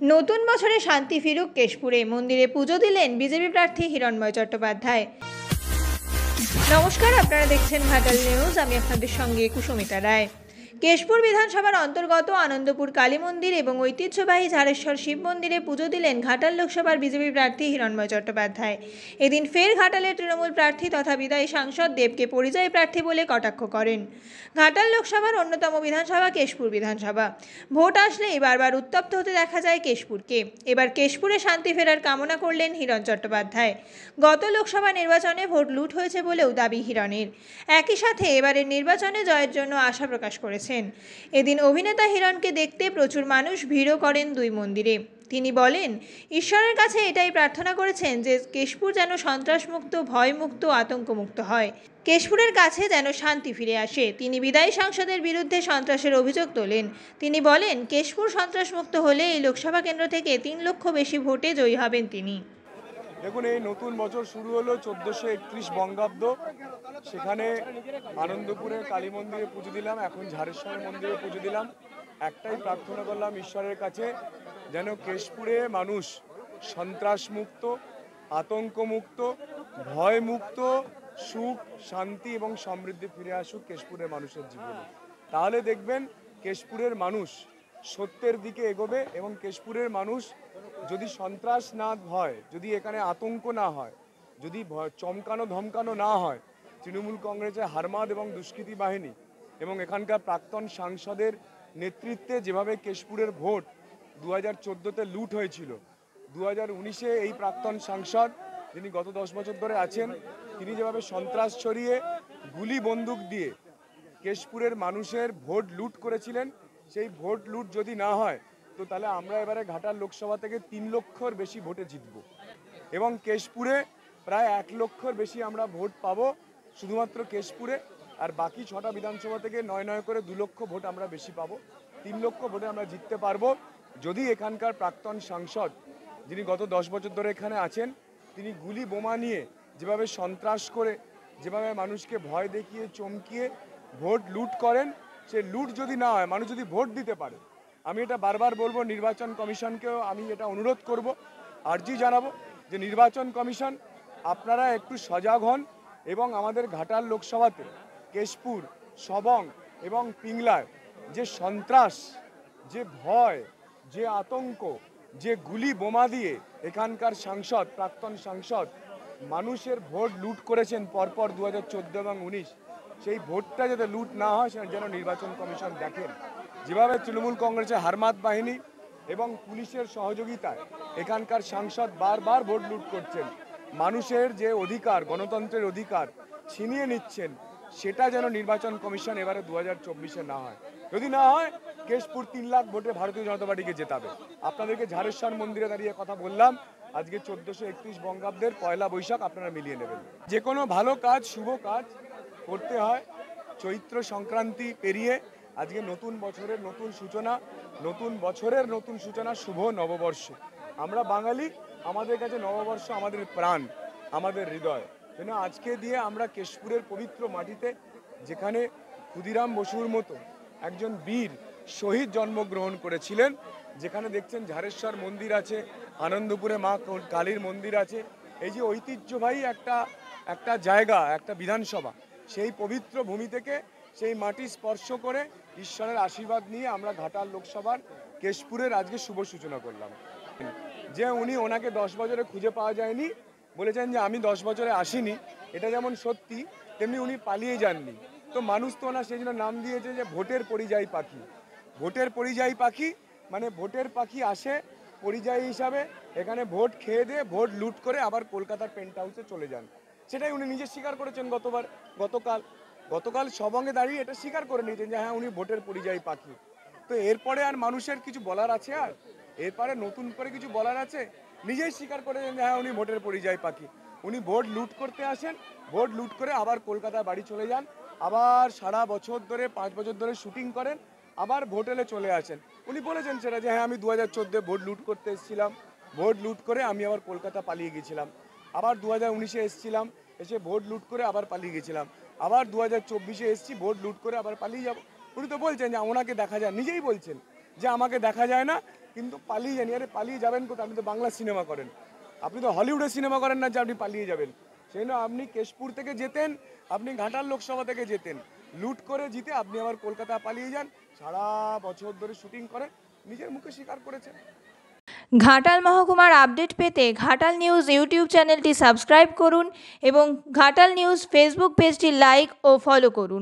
নতুন বছরে শান্তি ফিরুক কেশপুরে, মন্দিরে পুজো দিলেন বিজেপি প্রার্থী হিরণময় চট্টোপাধ্যায়। নমস্কার, আপনারা দেখছেন ঘাটাল নিউজ। আমি আপনাদের সঙ্গে কুসুমিতা রায়। কেশপুর বিধানসভার অন্তর্গত আনন্দপুর কালী মন্দির এবং ঐতিহ্যবাহী ঝাড়েশ্বর শিব মন্দিরে পুজো দিলেন ঘাটাল লোকসভার বিজেপি প্রার্থী হিরণময় চট্টোপাধ্যায়। এদিন ফের ঘাটালের তৃণমূল প্রার্থী তথা বিদায়ী সাংসদ দেবকে পরিযায়ী প্রার্থী বলে কটাক্ষ করেন। ঘাটাল লোকসভার অন্যতম বিধানসভা কেশপুর বিধানসভা। ভোট আসলেই বারবার উত্তপ্ত হতে দেখা যায় কেশপুরকে। এবার কেশপুরে শান্তি ফেরার কামনা করলেন হিরণ চট্টোপাধ্যায়। গত লোকসভা নির্বাচনে ভোট লুট হয়েছে বলেও দাবি হিরণের। একই সাথে এবারের নির্বাচনে জয়ের জন্য আশা প্রকাশ করেছেন। এদিন অভিনেতা হিরণকে দেখতে প্রচুর মানুষ ভিড়ও করেন দুই মন্দিরে। তিনি বলেন, ঈশ্বরের কাছে এটাই প্রার্থনা করেছেন যে কেশপুর যেন সন্ত্রাসমুক্ত, ভয়মুক্ত, আতঙ্কমুক্ত হয়। কেশপুরের কাছে যেন শান্তি ফিরে আসে। তিনি বিদায়ী সাংসদের বিরুদ্ধে সন্ত্রাসের অভিযোগ তোলেন। তিনি বলেন, কেশপুর সন্ত্রাসমুক্ত হলে এই লোকসভা কেন্দ্র থেকে 3 লক্ষ বেশি ভোটে জয়ী হবেন তিনি। দেখুন, এই নতুন বছর শুরু হলো 1431 বঙ্গাব্দ। সেখানে আনন্দপুরে কালী মন্দিরে পুজো দিলাম, এখন ঝাড়েশ্বর মন্দিরে পুজো দিলাম। একটাই প্রার্থনা করলাম ঈশ্বরের কাছে, যেন কেশপুরে মানুষ সন্ত্রাসমুক্ত, আতঙ্কমুক্ত, ভয়মুক্ত, সুখ, শান্তি এবং সমৃদ্ধি ফিরে আসুক কেশপুরের মানুষের জীবনে। তাহলে দেখবেন কেশপুরের মানুষ সত্যের দিকে এগোবে এবং কেশপুরের মানুষ যদি সন্ত্রাস না হয়, যদি এখানে আতঙ্ক না হয়, যদি চমকানো ধমকানো না হয়, তৃণমূল কংগ্রেসের হারমাদ এবং দুষ্কৃতী বাহিনী এবং এখানকার প্রাক্তন সাংসদের নেতৃত্বে যেভাবে কেশপুরের ভোট 2014-তে লুট হয়েছিল, 2019-এ এই প্রাক্তন সাংসদ যিনি গত 10 বছর ধরে আছেন, তিনি যেভাবে সন্ত্রাস ছড়িয়ে গুলি বন্দুক দিয়ে কেশপুরের মানুষের ভোট লুট করেছিলেন, সেই ভোট লুট যদি না হয় তো তাহলে আমরা এবারে ঘাটাল লোকসভা থেকে 3 লক্ষর বেশি ভোটে জিতব এবং কেশপুরে প্রায় 1 লক্ষর বেশি আমরা ভোট পাবো শুধুমাত্র কেশপুরে। আর বাকি 6টা বিধানসভা থেকে 9 করে 2 লক্ষ ভোট আমরা বেশি পাবো। 3 লক্ষ ভোটে আমরা জিততে পারবো যদি এখানকার প্রাক্তন সাংসদ যিনি গত 10 বছর ধরে এখানে আছেন, তিনি গুলি বোমা নিয়ে যেভাবে সন্ত্রাস করে, যেভাবে মানুষকে ভয় দেখিয়ে চমকিয়ে ভোট লুট করেন, সে লুট যদি না হয়, মানুষ যদি ভোট দিতে পারে। আমি এটা বারবার বলবো, নির্বাচন কমিশনকেও আমি এটা অনুরোধ করব, আর্জি জানাবো যে নির্বাচন কমিশন আপনারা একটু সজাগ হন এবং আমাদের ঘাটাল লোকসভাতে কেশপুর, সবং এবং পিংলায় যে সন্ত্রাস, যে ভয়, যে আতঙ্ক, যে গুলি বোমা দিয়ে এখানকার সাংসদ, প্রাক্তন সাংসদ মানুষের ভোট লুট করেছেন পরপর 2014 এবং 19, সেই ভোটটা যাতে লুট না হয় সেটা যেন নির্বাচন কমিশন দেখেন। যেভাবে তৃণমূল কংগ্রেসের হারমাদ বাহিনী এবং পুলিশের সহযোগিতায় এখানকার সাংসদ বারবার ভোট লুট করছেন, মানুষের যে অধিকার, গণতন্ত্রের অধিকার ছিনিয়ে নিচ্ছেন, সেটা যেন নির্বাচন কমিশন এবারে 2024-এ না হয়। যদি না হয়, কেশপুর 3 লাখ ভোটে ভারতীয় জনতা পার্টিকে জেতাবে। আপনাদেরকে ঝাড়েশ্বর মন্দিরে দাঁড়িয়ে কথা বললাম, আজকে 1431 বঙ্গাব্দের 1 বৈশাখ আপনারা মিলিয়ে নেবেন। যে কোনো ভালো কাজ, শুভ কাজ করতে হয় চৈত্র সংক্রান্তি পেরিয়ে। আজকে নতুন বছরের নতুন সূচনা, নতুন বছরের নতুন সূচনা, শুভ নববর্ষ। আমরা বাঙালি, আমাদের কাছে নববর্ষ আমাদের প্রাণ, আমাদের হৃদয়। যেন আজকে দিয়ে আমরা কেশপুরের পবিত্র মাটিতে, যেখানে ক্ষুদিরাম বসুর মতো একজন বীর শহীদ জন্মগ্রহণ করেছিলেন, যেখানে দেখছেন ঝাড়েশ্বর মন্দির আছে, আনন্দপুরে মা কালীর মন্দির আছে, এই যে ঐতিহ্যবাহী একটা জায়গা, একটা বিধানসভা, সেই পবিত্র ভূমি থেকে সেই মাটি স্পর্শ করে ঈশ্বরের আশীর্বাদ নিয়ে আমরা ঘাটাল লোকসভার কেশপুরের আজকে শুভ সূচনা করলাম। যে ওনাকে 10 বছরে খুঁজে পাওয়া যায়নি, বলেছেন যে আমি 10 বছরে আসিনি, এটা যেমন সত্যি তেমনি উনি পালিয়ে যাননি। তো মানুষ তো ওনার সেই জন্য নাম দিয়েছে যে ভোটের পরিযায়ী পাখি। ভোটের পরিযায়ী পাখি মানে ভোটের পাখি আসে পরিযায়ী হিসাবে, এখানে ভোট খেয়ে দিয়ে ভোট লুট করে আবার কলকাতার পেন্ট হাউসে চলে যান। সেটাই উনি নিজে স্বীকার করেছেন গতকাল সবঙ্গে দাঁড়িয়ে এটা স্বীকার করে নিয়েছেন যে হ্যাঁ, উনি ভোটের পরিযায়ী পাখি। তো এরপরে আর মানুষের কিছু বলার আছে? আর এরপরে নতুন করে কিছু বলার আছে? নিজেই স্বীকার করেছেন যে হ্যাঁ, উনি ভোটের পরিযায়ী পাখি। উনি ভোট লুট করতে আসেন, ভোট লুট করে আবার কলকাতায় বাড়ি চলে যান, আবার সারা বছর ধরে 5 বছর ধরে শুটিং করেন, আবার ভোট এলে চলে আসেন। উনি বলেছেন সেটা যে হ্যাঁ, আমি 2014 ভোট লুট করতে এসেছিলাম, ভোট লুট করে আমি আবার কলকাতা পালিয়ে গেছিলাম, আবার 2019-এ এসেছিলাম, এসে ভোট লুট করে আবার পালিয়ে গেছিলাম, আবার 2024-এ এসেছি, ভোট লুট করে আবার পালিয়ে যাব। উনি তো বলছেন যে ওনাকে দেখা যায়, নিজেই বলছেন যে আমাকে দেখা যায় না, কিন্তু পালিয়ে জানি, আরে পালিয়ে যাবেন কোথায়? আপনি তো বাংলা সিনেমা করেন, আপনি তো হলিউডে সিনেমা করেন না যে আপনি পালিয়ে যাবেন। সেই জন্য আপনি কেশপুর থেকে যেতেন, আপনি ঘাটাল লোকসভা থেকে যেতেন, লুট করে জিতে আপনি আবার কলকাতা পালিয়ে যান, সারা বছর ধরে শুটিং করেন, নিজের মুখে স্বীকার করেছেন। ঘাটাল মহকুমার আপডেট পেতে ঘাটাল নিউজ ইউটিউব চ্যানেলটি সাবস্ক্রাইব করুন এবং ঘাটাল নিউজ ফেসবুক পেজটি লাইক ও ফলো করুন।